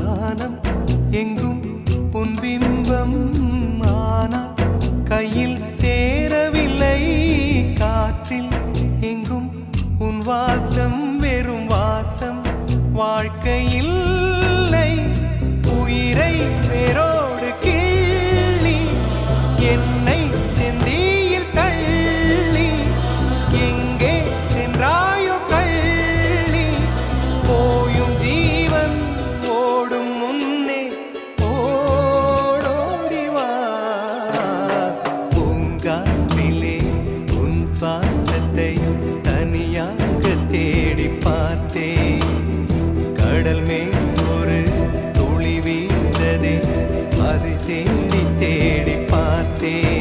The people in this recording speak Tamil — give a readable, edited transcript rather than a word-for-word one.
வானம் எங்கும் உன் பிம்பம் ஆனால் கையில் சேரவில்லை காற்றில் எங்கும் உன் வாசம் வெறும் வாசம் வாழ்க்கையில் உயிரை வேரோடு கிள்ளி என்னை செந்தியில் தள்ளி எங்கே சென்றாயோ கள்ளி போயும் ஜீவன் ஓடும் முன்னே ஓடோடிவா பூங்காற்றிலே உன் சுவாசத்தை தனியாக தேடி பார்த்தேன் கடல் மேல் ஒரு துளி வீழ்ந்ததே அது தேடி தேடி பார்த்தேன்